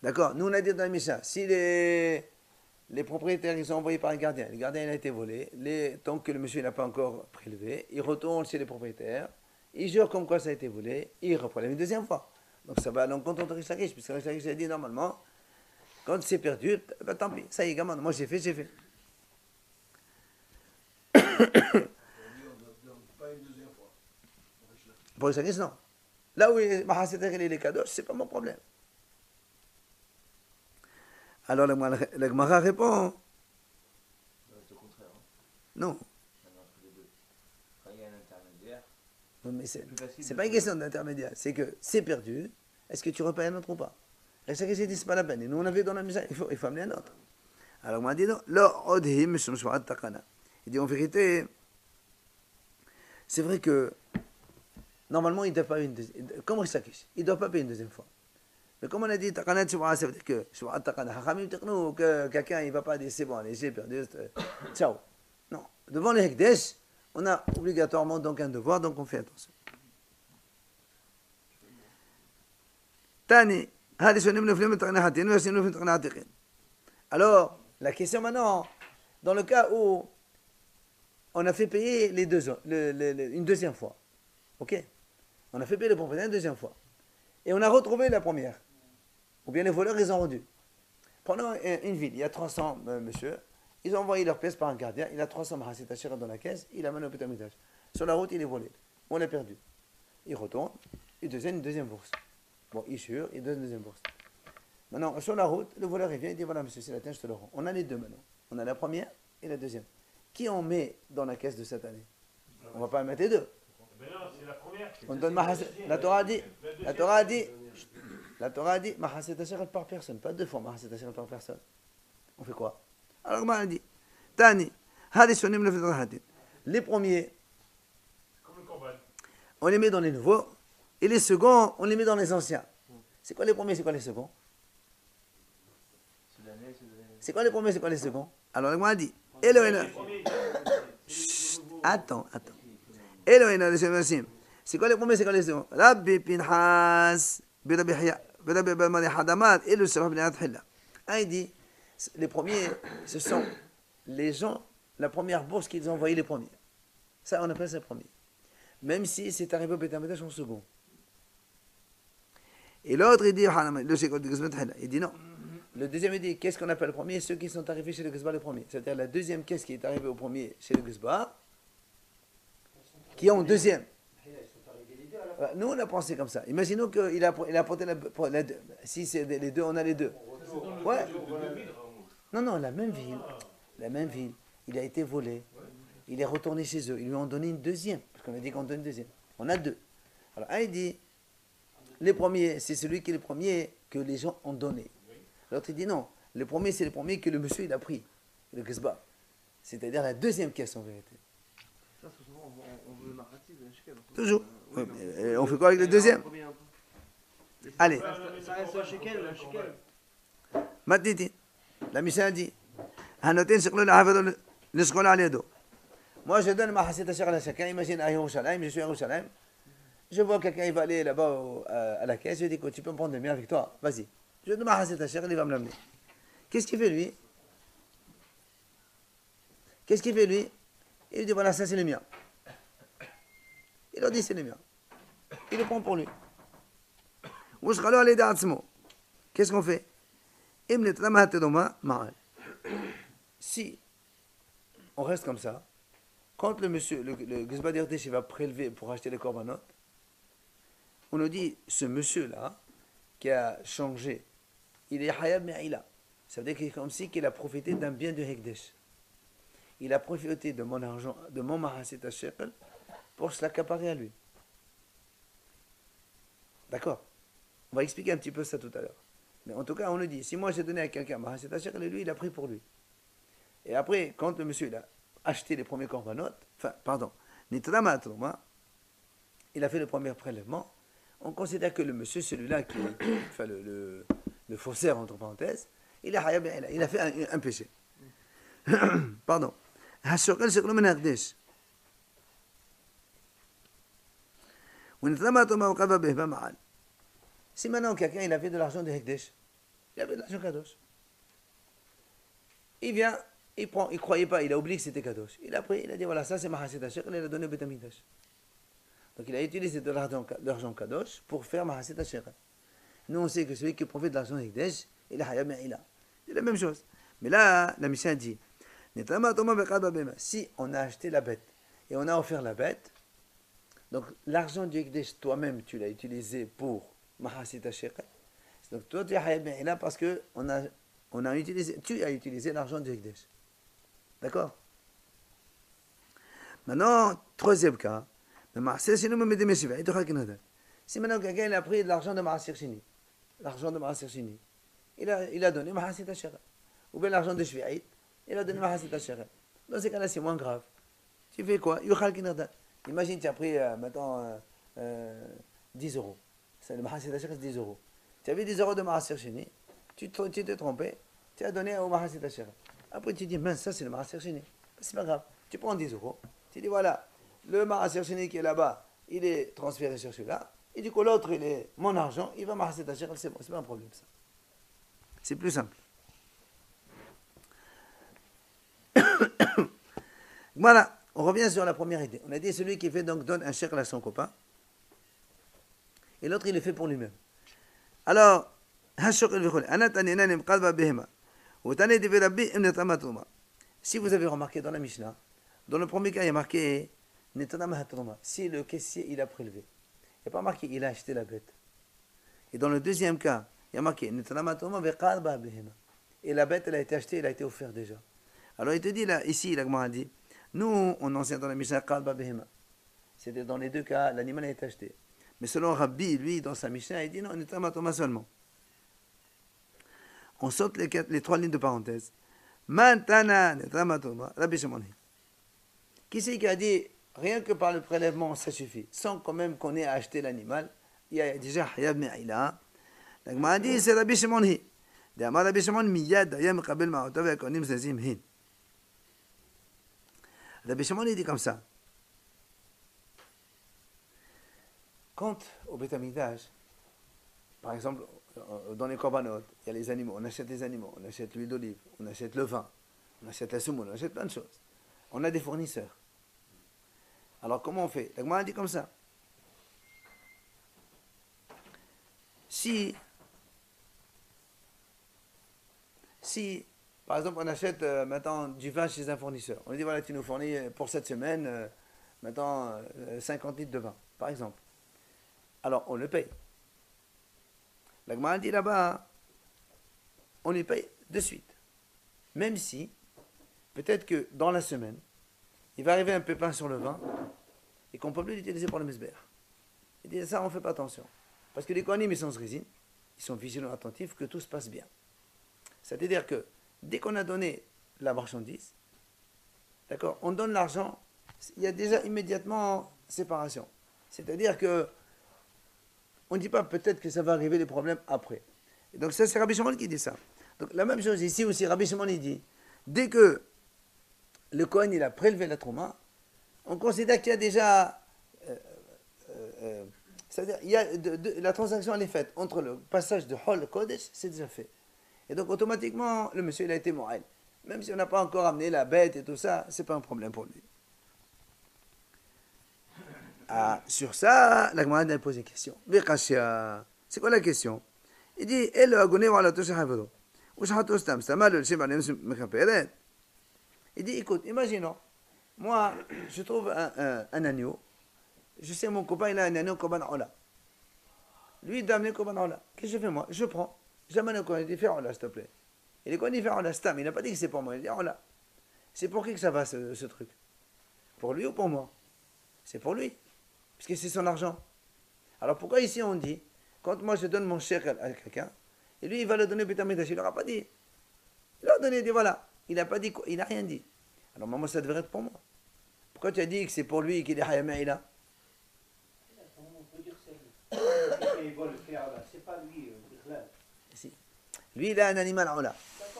d'accord, nous, on a dit dans la Mishnah, si les propriétaires, ils sont envoyés par un gardien, le gardien, il a été volé, tant que le monsieur n'a pas encore prélevé, il retourne chez les propriétaires, il jure comme quoi ça a été volé, il reprend une deuxième fois. Donc, ça va à l'encontre de Rish Lakish, puisque Rish Lakish a dit, normalement, quand c'est perdu, ben, tant pis, ça y est, gamin, moi j'ai fait. Pas une deuxième fois. Pour Rish Lakish, non. Là où Mahasset Hacher il est Kadosh, c'est pas mon problème. Alors la Gemara répond. C'est au contraire. Hein. Non. Entre les deux. Quand il y a un intermédiaire. Non mais c'est pas une question d'intermédiaire, c'est que c'est perdu, est-ce que tu repayes un autre ou pas? Rish Lakish dit c'est pas la peine. Et nous on avait dans la Mishnah, il faut amener un autre. Alors on m'a dit non, il dit en vérité, c'est vrai que normalement il ne doit pas payer une deuxième, comme Rish Lakish, il ne doit pas payer une deuxième fois. Mais comme on a dit, Takana Tshuvah, ça veut dire que Tshuvah Takana, Hachamim Teknou, que quelqu'un il ne va pas dire c'est bon, allez, j'ai perdu, ciao. Non, devant les Hekdesh, on a obligatoirement donc un devoir, donc on fait attention. Tani, alors, la question maintenant, dans le cas où on a fait payer les deux, une deuxième fois, ok? On a fait payer le propriétaire une deuxième fois. Et on a retrouvé la première. Ou bien les voleurs, ils ont rendu. Prenons une ville, il y a 300 monsieur, ils ont envoyé leur pièce par un gardien, il a 300 Mahasset Hacher dans la caisse, il amène au Beth Amikdash. Sur la route, il est volé. On l'a perdu. Il retourne, il donne une deuxième bourse. Bon, il jure, il donne une deuxième bourse. Maintenant, sur la route, le voleur il vient, il dit voilà monsieur, c'est la tienne, je te le rends. On a les deux maintenant. On a la première et la deuxième. Qui on met dans la caisse de cette année? On ne va pas mettre les deux. Mais non, c'est la première. On donne la Torah a dit, Mahasset Hacher par personne, pas deux fois Mahasset Hacher par personne. On fait quoi? Alors, on a dit, Tani, les premiers, Comme le corban. on les met dans les nouveaux, et les seconds, on les met dans les anciens. C'est quoi les premiers, c'est quoi les seconds? C'est quoi les premiers, c'est quoi les seconds? Alors, on a dit, Elohim. Attends. Elohim, c'est quoi les premiers, c'est quoi les seconds? Rabbi Pinhas, Rabbi Haya, Rabbi Bamari Hadamat, et le Shabbat Bnei Hilla. Il dit, les premiers, ce sont les gens, la première bourse qu'ils ont envoyée les premiers. Ça, on appelle ça premier. Même si c'est arrivé au Beth Amikdash en second. Et l'autre, il dit, il dit non. Le deuxième, il dit, qu'est-ce qu'on appelle le premier? Ceux qui sont arrivés chez le Gizbar les premiers. C'est-à-dire la deuxième caisse qui est arrivée au premier chez le Gizbar, qui ont deuxième. Nous, on a pensé comme ça. Imaginons qu'il a apporté si c'est les deux, on a les deux. Ouais. Non, la même ville. Il a été volé. Il est retourné chez eux. Ils lui ont donné une deuxième. Parce qu'on a dit qu'on donne une deuxième. On a deux. Alors, un, il dit, les premiers, c'est celui qui est le premier que les gens ont donné. L'autre, il dit non. Le premier, c'est le premier que le monsieur, il a pris. Le Gizbar. C'est-à-dire la deuxième caisse, en vérité. Ça, c'est souvent, on veut le narratif de Shekel. Toujours. Et on fait quoi avec le deuxième? Allez. Ça reste un Shekel, un Shekel. Matiti. La Mishnah dit, moi, je donne ma Mahasset Hacher à chacun. Imagine à Yerushalayim, je suis à Yerushalayim. Je vois quelqu'un, il va aller là-bas à la caisse. Je dis, écoute, tu peux me prendre le mien avec toi. Vas-y. Je donne ma Mahasset Hacher, il va me l'amener. Qu'est-ce qu'il fait, lui? Il dit, voilà, ça c'est le mien. Il leur dit, c'est le mien. Il le prend pour lui. Qu'est-ce qu'on fait? Si on reste comme ça, quand le monsieur, le Gizbar d'Irtish, il va prélever pour acheter les corbanotes, on nous dit, ce monsieur-là, qui a changé, il est hayab me'ila. Ça veut dire qu'il est comme si qu'il a profité d'un bien de Hekdesh. Il a profité de mon argent, de mon mahasit al-shekel, pour se l'accaparer à lui. D'accord? On va expliquer un petit peu ça tout à l'heure. Mais en tout cas, on nous dit, si moi j'ai donné à quelqu'un mahasit al-shekel, et lui, il a pris pour lui. Et après, quand le monsieur il a acheté les premiers korbanot, Nitram Atroma, il a fait le premier prélèvement, on considère que le monsieur, celui-là qui enfin le faussaire, entre parenthèses, il a fait un péché. Pardon. Si maintenant quelqu'un il avait de l'argent de Hekdesh, il avait de l'argent Kadosh, il vient, il prend, il ne croyait pas, il a oublié que c'était Kadosh. Il a pris, il a dit voilà, ça c'est Mahaset HaShekel, il a donné au Beth Amikdash. Donc il a utilisé de l'argent Kadosh pour faire Mahaset HaShekel. Nous on sait que celui qui profite de l'argent Hekdesh, il a Hayab Me'ila. C'est la même chose. Mais là, la Mishnah dit si on a acheté la bête et on a offert la bête, donc l'argent du Hekdesh, toi-même, tu l'as utilisé pour Mahaset HaShekel. Donc toi, tu as Hayab Me'ila parce que tu as utilisé l'argent du Hekdesh. D'accord? Maintenant, troisième cas. Si maintenant quelqu'un a pris de l'argent de Maasir Shini, il a donné Mahasit HaShekel. Ou bien l'argent de Shvi'it, il a donné Mahasit HaShekel. Dans ces cas-là, c'est moins grave. Tu fais quoi? Imagine, tu as pris maintenant 10 euros. Le Mahasit HaShekel, c'est 10 euros. Tu avais 10 euros de Maasir Shini, tu t'es trompé, tu as donné au Mahasit HaShekel. Après, tu dis, mince, ça c'est le Mahasit Shini. C'est pas grave. Tu prends 10 euros, tu dis, voilà, le Mahasit Shini qui est là-bas, il est transféré sur celui-là. Et du coup, l'autre, il est mon argent, il va Mahasit HaShekel, c'est bon, c'est pas un problème ça. C'est plus simple. Voilà, on revient sur la première idée. On a dit celui qui fait donc donne un shekel à son copain, et l'autre il le fait pour lui-même. Alors, si vous avez remarqué dans la Mishnah, dans le premier cas il y a marqué si le caissier il a prélevé, il n'y a pas marqué il a acheté la bête. Et dans le deuxième cas, il y a marqué et la bête elle a été achetée, elle a été offerte déjà. Alors il te dit là, ici, la Gemara dit, nous on enseigne dans la Mishnah Qalba Behema. C'était dans les deux cas, l'animal a été acheté. Mais selon Rabbi, lui, dans sa Mishnah, il dit non, Netamatoma seulement. On saute les trois lignes de parenthèse. Mantana Netamatoma, Rabbi Shimon. Qui c'est qui a dit, rien que par le prélèvement, ça suffit, sans quand même qu'on ait acheté l'animal, il y a déjà Hayab Me'ila. La Gemara dit, c'est Rabbi Shimon. D'Amar Rabbi Shimon, Miyad, Dayam Kabel Ma'otav, Yakonim Zazim Hin. Rabbi Shimon, il dit comme ça. Quand au Beth Amikdash, par exemple, dans les korbanot, il y a les animaux, on achète les animaux, on achète l'huile d'olive, on achète le vin, on achète la semoule, on achète plein de choses. On a des fournisseurs. Alors comment on fait? La Gemara dit comme ça. Si, par exemple, on achète maintenant du vin chez un fournisseur, on lui dit voilà, tu nous fournis pour cette semaine maintenant 50 litres de vin, par exemple. Alors on le paye. La Gemara dit là-bas, on lui paye de suite. Même si, peut-être que dans la semaine, il va arriver un pépin sur le vin et qu'on ne peut plus l'utiliser pour le mesber. Il dit ça, on ne fait pas attention. Parce que les kohanim, ils sont résine, ils sont vigilants, attentifs, que tout se passe bien. C'est-à-dire que dès qu'on a donné la marchandise, d'accord, on donne l'argent, il y a déjà immédiatement séparation. C'est-à-dire que on ne dit pas peut-être que ça va arriver des problèmes après. Et donc ça, c'est Rabbi Shimon qui dit ça. Donc la même chose ici aussi, Rabbi Shimon il dit, dès que le Kohen il a prélevé la trouma, on considère qu'il y a déjà... c'est-à-dire, il y a la transaction elle est faite entre le passage de Hol et Kodesh, c'est déjà fait. Et donc automatiquement, le monsieur il a été moral. Même si on n'a pas encore amené la bête et tout ça, c'est pas un problème pour lui. Ah, sur ça, la Gemara a posé une question. C'est quoi la question? Il dit, il dit, écoute, imaginons, moi, je trouve un agneau, je sais mon copain, il a un agneau comme un ola. Lui, il t'a amené Korban Ola. Qu'est-ce que je fais moi? Je prends. J'amène un Kohen, il dit fais Ola, s'il te plaît. Et les Kohen, il fait Ola, Stam. Il n'a pas dit que c'est pour moi, il dit Ola. C'est pour qui que ça va ce truc? Pour lui ou pour moi? C'est pour lui. Parce que c'est son argent. Alors pourquoi ici on dit, quand moi je donne mon shekel à quelqu'un, et lui il va le donner au Beit HaMikdash, il ne l'aura pas dit. Il l'a donné, il dit voilà. Il n'a pas dit, il n'a rien dit. Alors moi ça devrait être pour moi. Pourquoi tu as dit que c'est pour lui qu'il est Hayam Me'ila? On peut dire que c'est lui. Il va le faire là. C'est pas lui. Si. Lui il a un animal en là.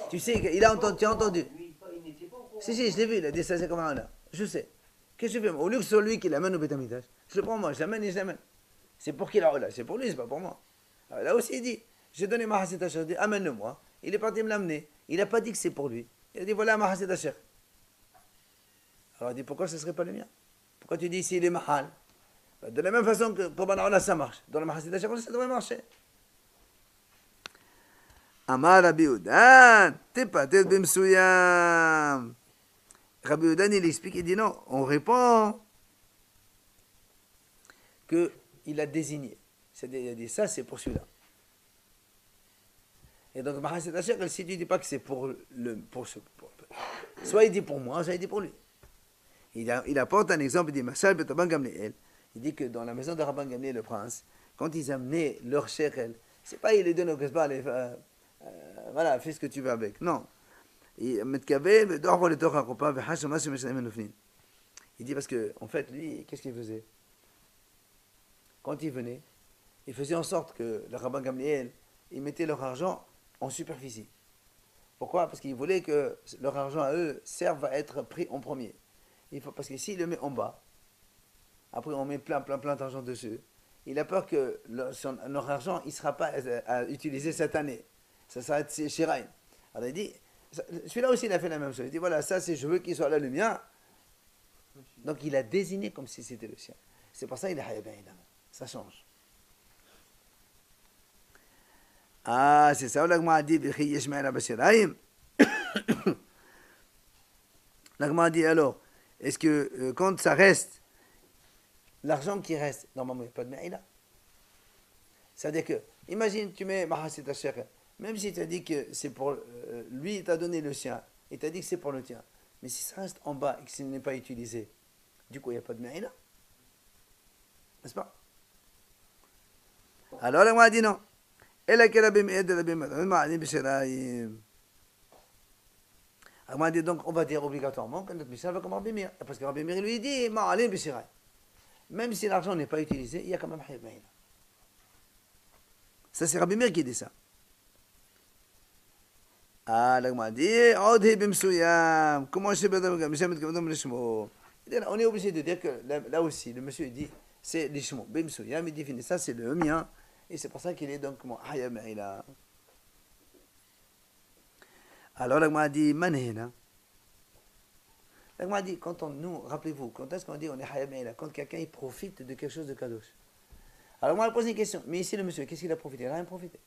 Tu sais qu'il a entendu, tu as entendu. Lui, il n'était pas au courant. Si, je l'ai vu, il a dit ça c'est comme un là. Je sais. Qu'est-ce que je fais? Au lieu que ce soit lui qui l'amène au Beit HaMikdash, je le prends moi, je l'amène et je l'amène. C'est pour qui là? C'est pour lui, c'est pas pour moi. Alors, là aussi il dit, j'ai donné ma Hassid Asher, dit amène-le-moi. Il est parti me l'amener. Il n'a pas dit que c'est pour lui. Il a dit voilà ma Hassid Asher. Alors il dit pourquoi ce ne serait pas le mien? Pourquoi tu dis ici il est mahal? De la même façon que pour Bana'ola ça marche. Dans le Mahassid Asher ça devrait marcher. Amar Rabbi Udan, t'es pas tête bimsouyam. Rabbi Udan il explique, il dit non, on répond qu'il a désigné. C'est-à-dire, il a dit ça c'est pour celui-là. Et donc Mahassid Asher, si tu ne dis pas que c'est soit il dit pour moi, soit il dit pour lui. Il apporte un exemple, il dit Mashal Betaban Gamliel. Il dit que dans la maison de Rabban Gamliel, le prince, quand ils amenaient leur shekel, c'est pas il les donne au Kesba, voilà, fais ce que tu veux avec. Non. Il dit parce que, en fait, lui, qu'est-ce qu'il faisait? Quand il venait, il faisait en sorte que le Rabban Gamliel, ils mettaient leur argent en superficie. Pourquoi? Parce qu'ils voulaient que leur argent à eux serve à être pris en premier. Parce que s'il le met en bas, après on met plein d'argent dessus, il a peur que leur argent il ne sera pas à utiliser cette année. Ça sera chez Raïn. Alors il dit, celui-là aussi il a fait la même chose. Il dit voilà, ça c'est je veux qu'il soit là le mien. Donc il a désigné comme si c'était le sien. C'est pour ça qu'il est Hayab Me'ila. Ça change. Ah, c'est ça, l'Agma dit, l'Agma dit alors, est-ce que quand ça reste, l'argent qui reste, normalement il n'y a pas de Me'ila. C'est-à-dire que, imagine, tu mets Mahassid Asher, même si tu as dit que c'est pour lui, il t'a donné le sien, et tu as dit que c'est pour le tien, mais si ça reste en bas et que ce n'est pas utilisé, du coup il n'y a pas de Me'ila. N'est-ce pas? Alors l'Agma dit non. Elle a dit donc on va dire obligatoirement que notre Mishnah va comme Rabbi Meir. Parce que Rabbi Meir lui dit même si l'argent n'est pas utilisé, il y a quand même Hayab Me'ila. Ça c'est Rabbi Meir qui dit ça. Ah, l'Agma dit comment on est obligé de dire que là aussi le monsieur dit c'est l'ishmo bimsouyam, il définit ça c'est le mien. Et c'est pour ça qu'il est donc mon Hayab Me'ila. Alors l'Agma dit manhina. L'Agma dit quand nous rappelez-vous quand est-ce qu'on dit on est Hayab Me'ila? Quand quelqu'un il profite de quelque chose de kadosh. Alors moi je pose une question. Mais ici le monsieur qu'est-ce qu'il a profité? Il n'a rien profité.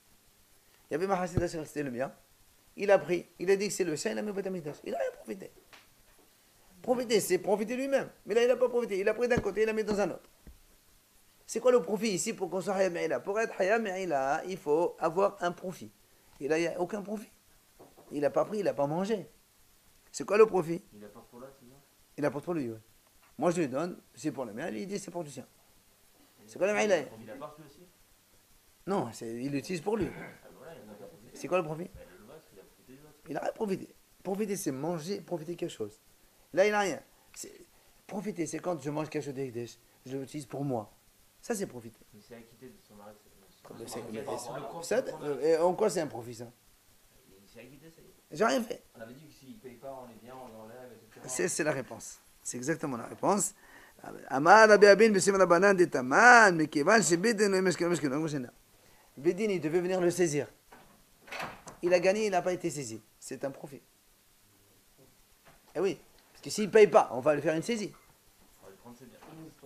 Il y avait ma Hassid Asher, c'était le mien. Il a pris, il a dit que c'est le sien, il a mis au Beit HaMikdash. Il n'a rien profité. Profiter c'est profiter lui-même. Mais là il n'a pas profité. Il a pris d'un côté, il l'a mis dans un autre. C'est quoi le profit ici pour qu'on soit Hayab Me'ila? Pour être Hayab Me'ila, il faut avoir un profit. Et là, il n'y a aucun profit. Il n'a pas pris, il n'a pas mangé. C'est quoi le profit? Il apporte pour l'autre, c'est ça? Il apporte pour lui, oui. Moi, je lui donne, c'est pour le mien, lui, il dit c'est pour le sien. C'est quoi le Me'ila? Il apporte lui aussi? Non, il l'utilise pour lui. Ah voilà, il en a pas profité. C'est quoi le profit? Mais le masque, il a profité de l'autre. Il n'a rien profité. Profiter, c'est manger, profiter quelque chose. Là, il n'a rien. Profiter, c'est quand je mange quelque chose d'Ekdesh, je l'utilise pour moi. Ça, c'est profiter. Mais c'est acquitté de son mari. Et en quoi c'est un profit, ça? Il s'est acquitté, ça y est. J'ai rien fait. On avait dit que s'il ne paye pas, on les vient, on l'enlève, etc. C'est la réponse. C'est exactement la réponse. Amar Rabbi Abin Bessim Rabbanan de Taman, mais Kevan Shebedin no Meshkel Meshkel Meshkel. Bedin, il devait venir le saisir. Il a gagné, il n'a pas été saisi. C'est un profit. Eh oui, parce que s'il ne paye pas, on va lui faire une saisie. On va le prendre, c'est bien.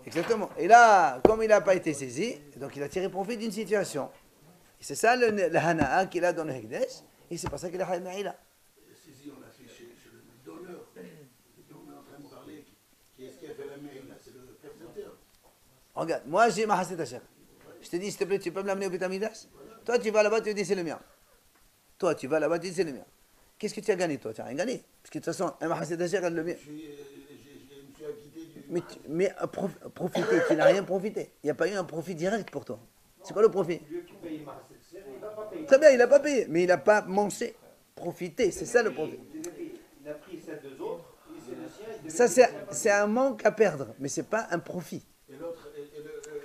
Exactement. Et là, comme il n'a pas été saisi, donc il a tiré profit d'une situation. Et c'est ça le hana'a qu'il a dans le Hekdesh, et c'est pour ça qu'il a Hayab Me'ila. Saisie, on l'a fait chez le donneur. Et on est en train de parler. Qui est-ce qui a fait la Me'ila? C'est le prestataire. Regarde, moi j'ai ma Hassid Asher. Je te dis, s'il te plaît, tu peux me l'amener au Beth Amikdash? Toi, tu vas là-bas, tu dis, c'est le mien. Toi, tu vas là-bas, tu dis, c'est le mien. Qu'est-ce que tu as gagné, toi? Tu n'as rien gagné. Parce que de toute façon, un Mahasset Hacher, elle le mien. Je me suis acquitté du. Mais profiter, tu n'as rien profité. Il n'y a pas eu un profit direct pour toi. C'est quoi le profit? Lui qui paye Mahasset Hacher, il va pas payer. Très bien, il n'a pas payé, mais il n'a pas mangé. Profiter, c'est ça le profit. Il a pris celle des autres, et c'est le sien. il devait Ça, payer c'est un manque à perdre, mais ce n'est pas un profit. Et l'autre.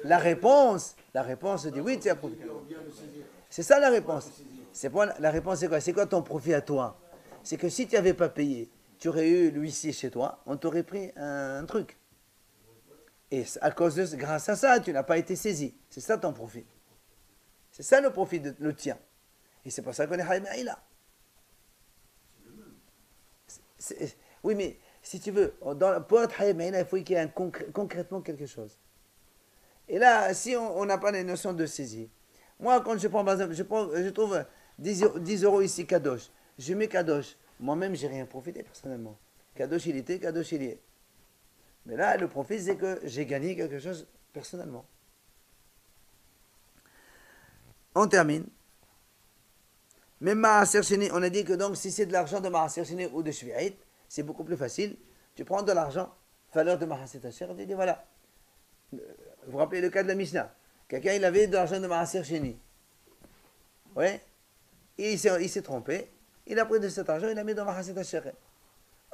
La réponse dit oui, tu as profité. On vient de saisir. C'est ça la réponse. C'est pas la réponse, c'est quoi? C'est quoi ton profit à toi? C'est que si tu n'avais pas payé, tu aurais eu l'huissier chez toi, on t'aurait pris un truc. Et à cause de, grâce à ça, tu n'as pas été saisi. C'est ça ton profit. C'est ça le profit de le tien. Et c'est pour ça qu'on est Haïm Aïla. Oui, mais si tu veux, pour être Haïm Aïla, il faut qu'il y ait concrètement quelque chose. Et là, si on n'a pas les notions de saisie, moi, quand je prends, par exemple, je trouve 10 euros ici, Kadosh. Je mets Kadosh. Moi-même, j'ai rien profité personnellement. Kadosh, il était, Kadosh, il y est. Mais là, le profit, c'est que j'ai gagné quelque chose personnellement. On termine. Même Maaser Sheni, on a dit que donc, si c'est de l'argent de Maaser Sheni ou de Shvi'it, c'est beaucoup plus facile. Tu prends de l'argent, valeur de Maaser Hacher, tu dis voilà. Vous vous rappelez le cas de la Mishnah? Quelqu'un, il avait de l'argent de Maaser Sheni. Oui. Et il s'est trompé. Il a pris de cet argent, il l'a mis dans Maaser Hacher.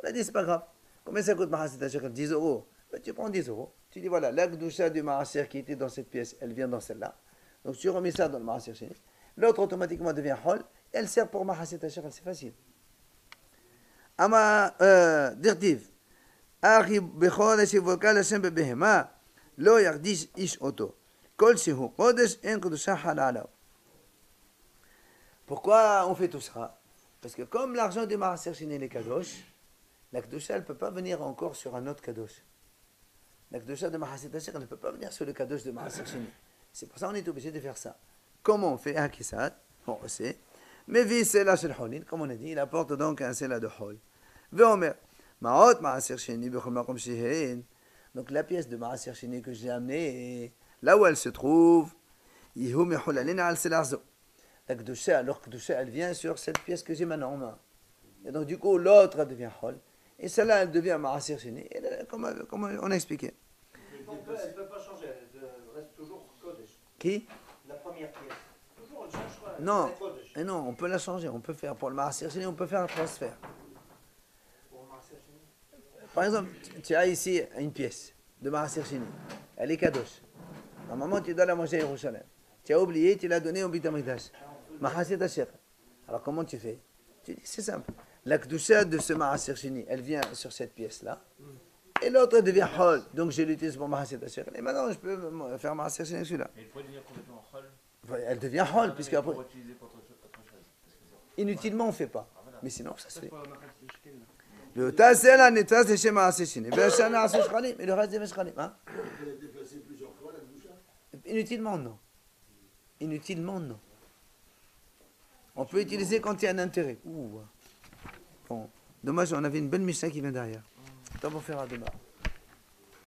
On a dit, c'est pas grave. Combien ça coûte Maaser Hacher? 10 euros. Ben, tu prends 10 euros. Tu dis, voilà, la Gdusha du Maaser qui était dans cette pièce, elle vient dans celle-là. Donc tu remets ça dans le Maaser Sheni. L'autre automatiquement devient Hol. Elle sert pour Maaser Hacher, c'est facile. Ama dirtiv. Ari bechol shivokal Hashem bebehema. Lo yardish ish oto. Kol shehu kodesh en kedusha halalav. Pourquoi on fait tout ça? Parce que comme l'argent du Maaser Sheni est kadosh, la kedusha elle ne peut pas venir encore sur un autre kadosh. La kedusha de Maaser Hacher ne peut pas venir sur le kadosh de Maaser Sheni. C'est pour ça qu'on est obligé de faire ça. Comment on fait? Hakisat, on sait. Mais vi sela shel holin, comme on a dit, il apporte donc un sela de hol. Veomer, maot Maaser Sheni bechol makom shehen. Donc la pièce de Maaser Sheni que j'ai amenée, là où elle se trouve, yihu mecholalin al sela zo. La kedusha, alors kedusha, elle vient sur cette pièce que j'ai maintenant en main. Et donc du coup, l'autre elle devient hol. Et celle-là, elle devient Maaser Sheni. Comme on a expliqué. Elle ne peut pas changer, elle reste toujours Kodesh. Qui? La première pièce. Toujours, elle change pas. Non, C'est Kodesh. et non, on peut la changer. On peut faire pour le Maaser Sheni, on peut faire un transfert. Pour Maaser Sheni. Par exemple, tu as ici une pièce de Maaser Sheni. Elle est kadosh. Normalement, tu dois la manger à Yerushalayim. Tu as oublié, tu l'as donnée au Beit Amikdash. Maaser Hacher. Alors comment tu fais? Tu dis, c'est simple. La kedusha de ce Maaser Sheni, elle vient sur cette pièce-là. Et l'autre devient hol. Donc je l'utilise pour Maaser Hacher. Et maintenant, je peux faire Maaser Sheni celui-là. Mais il faut devenir complètement hol. Elle devient hol, puisque après, Pour utiliser pour autre chose. Parce que inutilement, on ne fait pas. Mais sinon, ça se C'est fait. pas Maaser Hacher, là. Le tassel à netas de chez Maaser Sheni. Ve'ashana asu shchalim. Et le reste des shchalim. Hein? Elle est déplacée plusieurs fois, la Gdusha. Inutilement, non. Inutilement, non. On peut utiliser quand il y a un intérêt. Ouh. Bon. Dommage, on avait une belle Mishnah qui vient derrière. Tant pour faire à demain.